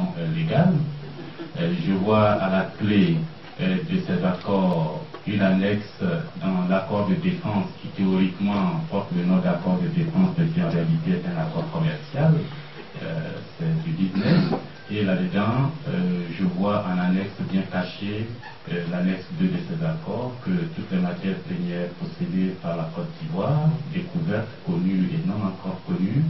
solution légale. Je vois à la clé de ces accords une annexe dans l'accord de défense qui théoriquement porte le nom d'accord de défense, mais qui en réalité est un accord commercial. C'est du business. Et là-dedans, je vois en annexe bien caché, l'annexe 2 de ces accords, que toutes les matières premières possédées par la Côte d'Ivoire, découvertes, connues et non encore connues,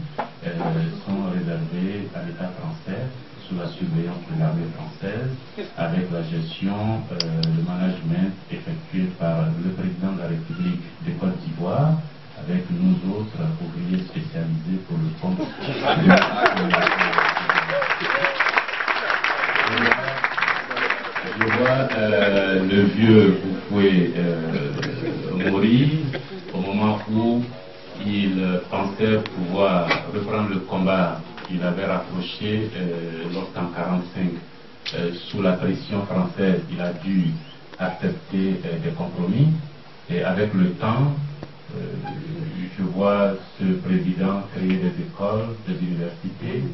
sont réservées à l'État français, sous la surveillance de l'armée française, avec la gestion, le management effectué par le président de la République de Côte d'Ivoire, avec nous autres ouvriers spécialisés pour le compte. Je vois le vieux Oufoué mourir au moment où il pensait pouvoir reprendre le combat qu'il avait rapproché lorsqu'en 1945, sous la pression française, il a dû accepter des compromis. Et avec le temps, je vois ce président créer des écoles, des universités.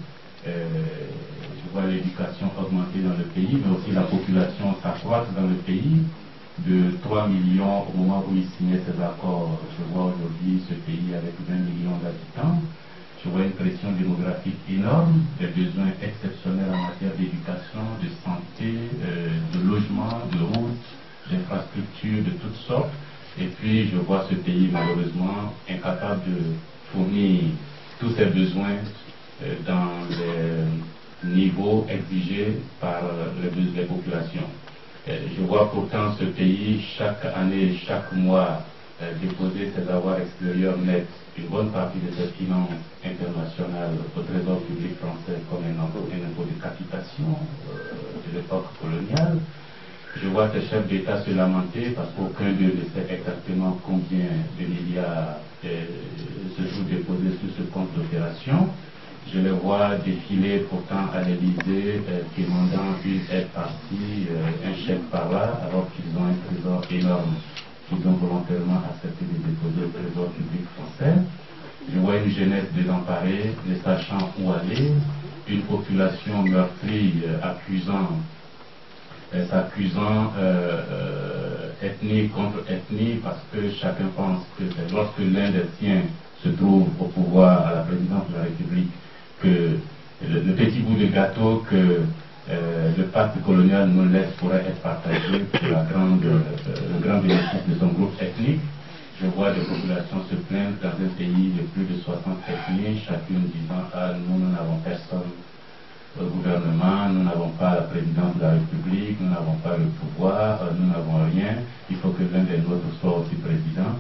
Je vois l'éducation augmenter dans le pays, mais aussi la population s'accroître dans le pays. De 3 millions au moment où il signait ces accords, je vois aujourd'hui ce pays avec 20 millions d'habitants. Je vois une pression démographique énorme, des besoins exceptionnels en matière d'éducation, de santé, de logement, de routes, d'infrastructures de toutes sortes. Et puis je vois ce pays malheureusement incapable de fournir tous ses besoins dans les niveaux exigés par les populations. Je vois pourtant ce pays chaque année, chaque mois, déposer ses avoirs extérieurs nets, une bonne partie de ses finances internationales au trésor public français comme un impôt de capitation de l'époque coloniale. Je vois ces chefs d'État se lamenter parce qu'aucun d'eux ne sait exactement combien de milliards se trouvent déposés sur ce compte d'opération. Je les vois défiler pourtant à l'Élysée, demandant une aide par-ci, un chèque par-là, alors qu'ils ont un trésor énorme qu'ils ont volontairement accepté de déposer au trésor public français. Je vois une jeunesse désemparée, ne sachant où aller, une population meurtrie, s'accusant ethnie contre ethnie, parce que chacun pense que c'est lorsque l'un des siens se trouve au pouvoir à la présidence de la République que le petit bout de gâteau que le pacte colonial nous laisse pourrait être partagé pour le grand bénéfice de son groupe ethnique. Je vois des populations se plaindre dans un pays de plus de 60 ethnies, chacune disant « Ah, nous n'avons personne au gouvernement, nous n'avons pas la présidence de la République, nous n'avons pas le pouvoir, nous n'avons rien, il faut que l'un des nôtres soit aussi président. »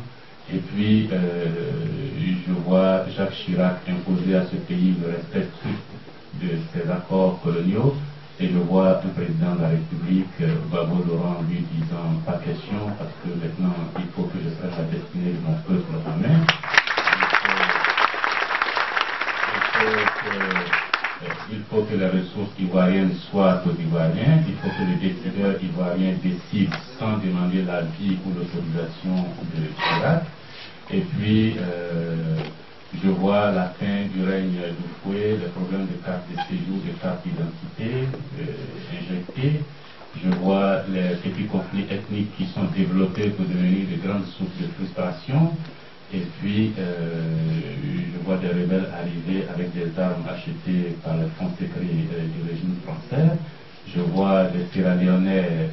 Et puis, je vois Jacques Chirac imposer à ce pays le respect strict de ses accords coloniaux. Et je vois un président de la République, Gbagbo Laurent, lui disant « Pas question, parce que maintenant, il faut que je fasse la destinée de mon peuple en main. » Il faut que les ressources ivoiriennes soient aux Ivoiriens, il faut que les décideurs ivoiriens décident sans demander l'avis ou l'autorisation de Chirac. Et puis, je vois la fin du règne d'Oufoué, les problèmes de cartes de séjour, de cartes d'identité injectées. Je vois les petits conflits ethniques qui sont développés pour devenir de grandes sources de frustration. Et puis, je vois des rebelles arriver avec des armes achetées par les fonds secrets du régime français. Je vois des Sierra Léonais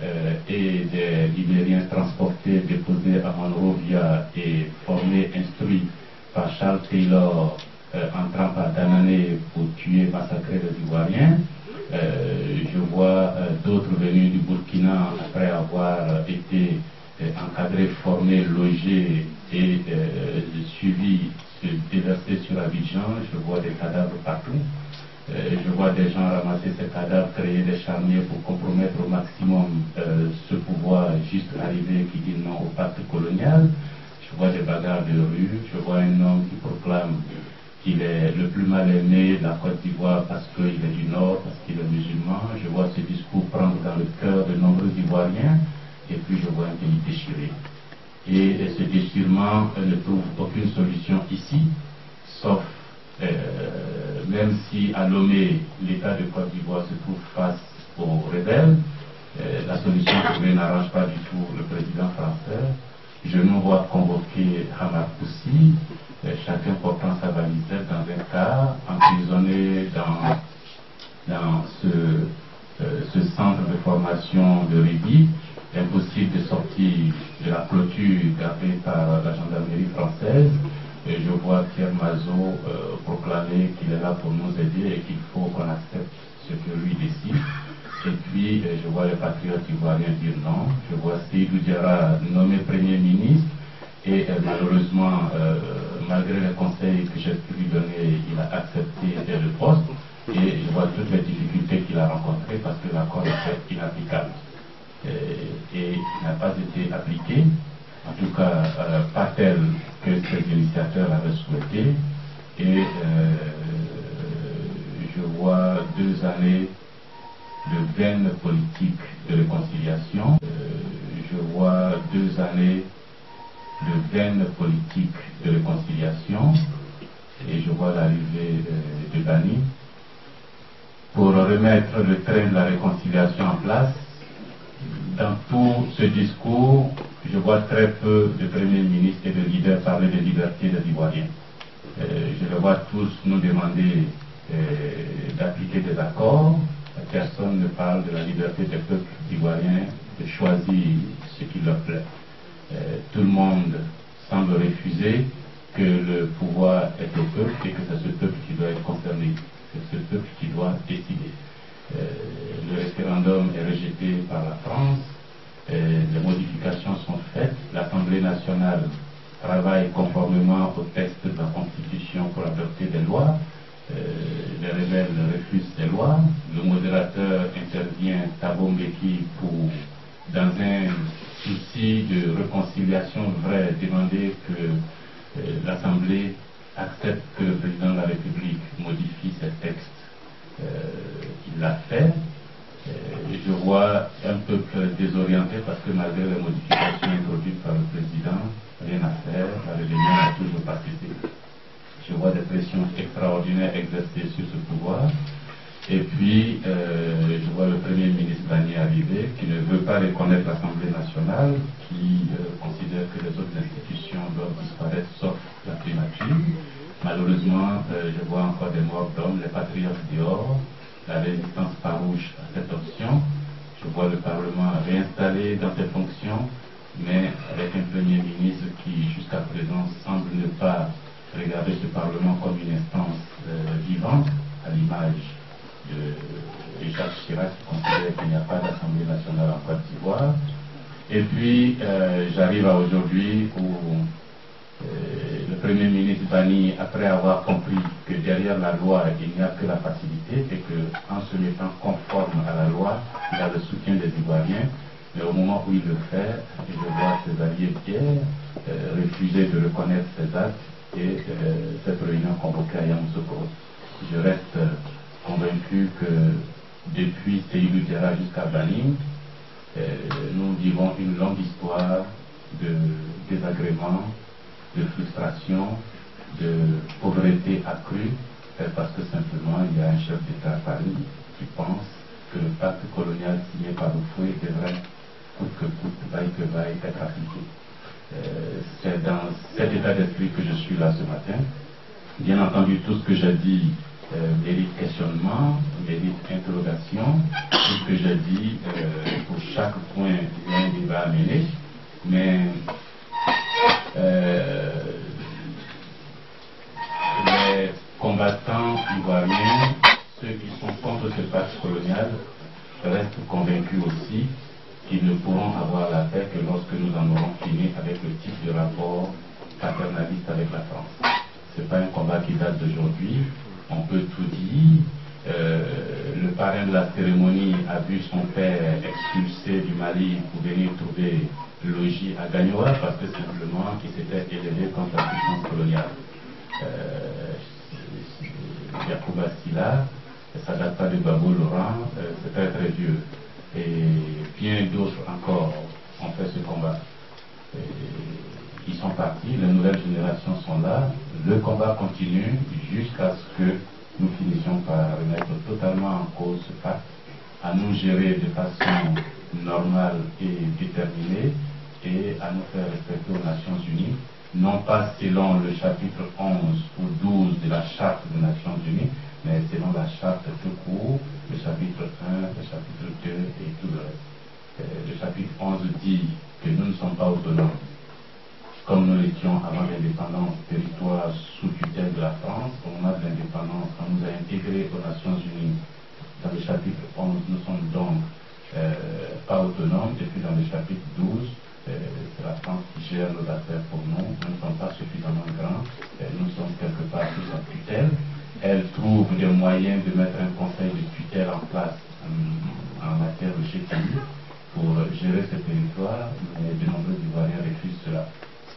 et des Libériens transportés, déposés à Monrovia et formés, instruits par Charles Taylor, entrant par Danané pour tuer, massacrer les Ivoiriens. Je vois d'autres venus du Burkina après avoir été encadrés, formés, logés et suivis, se déverser sur Abidjan. Je vois des cadavres partout. Je vois des gens ramasser ces cadavres, créer des charniers pour compromettre au maximum ce pouvoir juste arrivé qui dit non au pacte colonial. Je vois des bagarres de rue. Je vois un homme qui proclame qu'il est le plus mal aimé de la Côte d'Ivoire parce qu'il est du Nord, parce qu'il est musulman. Je vois ce discours prendre dans le cœur de nombreux Ivoiriens. Et puis je vois un pays déchiré. Et ce déchirement ne trouve aucune solution ici, sauf même si à Lomé, l'État de Côte d'Ivoire se trouve face aux rebelles, la solution trouvée n'arrange pas du tout le président français. Je nous vois convoquer Hamad Koussi, chacun portant sa valisette dans un car, emprisonné dans ce centre de formation de Réby, impossible de sortir de la clôture gardée par la gendarmerie française. Et je vois Pierre Mazot proclamer qu'il est là pour nous aider et qu'il faut qu'on accepte ce que lui décide. Et puis, je vois les patriotes ivoiriens dire non. Je vois Seydou Diarra nommé Premier ministre. Et malheureusement, malgré les conseils que j'ai pu lui donner, il a accepté le poste. Et je vois toutes les difficultés qu'il a rencontrées parce que l'accord est inapplicable. Et n'a pas été appliqué, en tout cas pas tel que ses initiateurs l'avaient souhaité. Et je vois 2 années de vaine politique de réconciliation. Je vois 2 années de vaine politique de réconciliation. Et je vois l'arrivée de Bani pour remettre le train de la réconciliation en place. Dans tout ce discours, je vois très peu de premiers ministres et de leaders parler de liberté des Ivoiriens. Je les vois tous nous demander d'appliquer des accords. Personne ne parle de la liberté des peuples ivoiriens de choisir ce qui leur plaît. Tout le monde semble refuser que le pouvoir est au peuple et que c'est ce peuple qui doit être concerné. C'est ce peuple qui doit décider. Le référendum est rejeté par la France, les modifications sont faites, l'Assemblée nationale travaille conformément au texte de la Constitution pour adopter des lois, les rebelles refusent ces lois, le modérateur intervient, Thabo Mbeki, pour, dans un souci de réconciliation vraie, demander que l'Assemblée accepte que le président de la République modifie ces textes. Il l'a fait. Je vois un peuple désorienté parce que malgré les modifications introduites par le président, rien à faire, la rébellion n'a toujours pas cessé. Je vois des pressions extraordinaires exercées sur ce pouvoir. Et puis, je vois le Premier ministre Bani arriver, qui ne veut pas reconnaître l'Assemblée nationale, qui considère que les autres institutions doivent disparaître sauf la primature. Malheureusement, je vois encore des morts d'hommes, les patriotes dehors, la résistance farouche à cette option. Je vois le Parlement réinstallé dans ses fonctions, mais avec un Premier ministre qui, jusqu'à présent, semble ne pas regarder ce Parlement comme une instance vivante, à l'image de Jacques Chirac, qui considère qu'il n'y a pas d'Assemblée nationale en Côte d'Ivoire. Et puis, j'arrive à aujourd'hui où le Premier ministre Bani, après avoir compris que derrière la loi, il n'y a que la facilité et qu'en se mettant conforme à la loi, il a le soutien des Ivoiriens. Mais au moment où il le fait, je vois ses alliés Pierre refuser de reconnaître ses actes et cette réunion convoquée à Yamoussoukro. Je reste convaincu que depuis Seydou Diarra jusqu'à Bani, nous vivons une longue histoire de désagréments, de frustration, de pauvreté accrue, parce que simplement il y a un chef d'État à Paris qui pense que le pacte colonial signé par Houphouët devrait, coûte que coûte, vaille que vaille, être appliqué. C'est dans cet état d'esprit que je suis là ce matin. Bien entendu, tout ce que j'ai dit mérite questionnement, mérite interrogation. Tout ce que j'ai dit, pour chaque point, il y a un débat à mener. Mais les combattants ivoiriens, ceux qui sont contre ce pacte colonial, restent convaincus aussi qu'ils ne pourront avoir la paix que lorsque nous en aurons fini avec le type de rapport paternaliste avec la France. Ce n'est pas un combat qui date d'aujourd'hui, on peut tout dire. Le parrain de la cérémonie a vu son père expulsé du Mali pour venir trouver logis à Gagnoa parce que simplement il s'était élevé contre la puissance coloniale. Yacouba Silla, ça ne date pas de Babou Laurent, c'est très très vieux. Et bien d'autres encore ont fait ce combat. ils sont partis, les nouvelles générations sont là, le combat continue jusqu'à ce que nous finissions par remettre totalement en cause ce pacte, à nous gérer de façon normale et déterminée et à nous faire respecter aux Nations Unies, non pas selon le chapitre 11 ou 12 de la Charte des Nations Unies, mais selon la Charte tout court, le chapitre 1, le chapitre 2 et tout le reste. Le chapitre 11 dit que nous ne sommes pas autonomes, comme nous l'étions avant l'indépendance, territoire sous tutelle de la France. Au moment de l'indépendance, on nous a intégrés aux Nations Unies. Dans le chapitre 11, nous sommes donc pas autonomes. Et puis dans le chapitre 12, c'est la France qui gère nos affaires pour nous. Nous ne sommes pas suffisamment grands. Nous sommes quelque part sous sa tutelle. Elle trouve des moyens de mettre un conseil de tutelle en place en matière de GTI pour gérer ce territoire, mais de nombreux Ivoiriens refusent cela.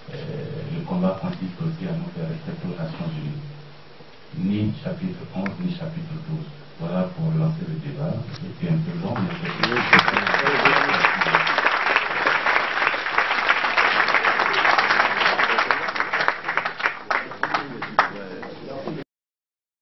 Le combat consiste aussi à nous faire respecter aux Nations Unies. Ni chapitre 11, ni chapitre 12.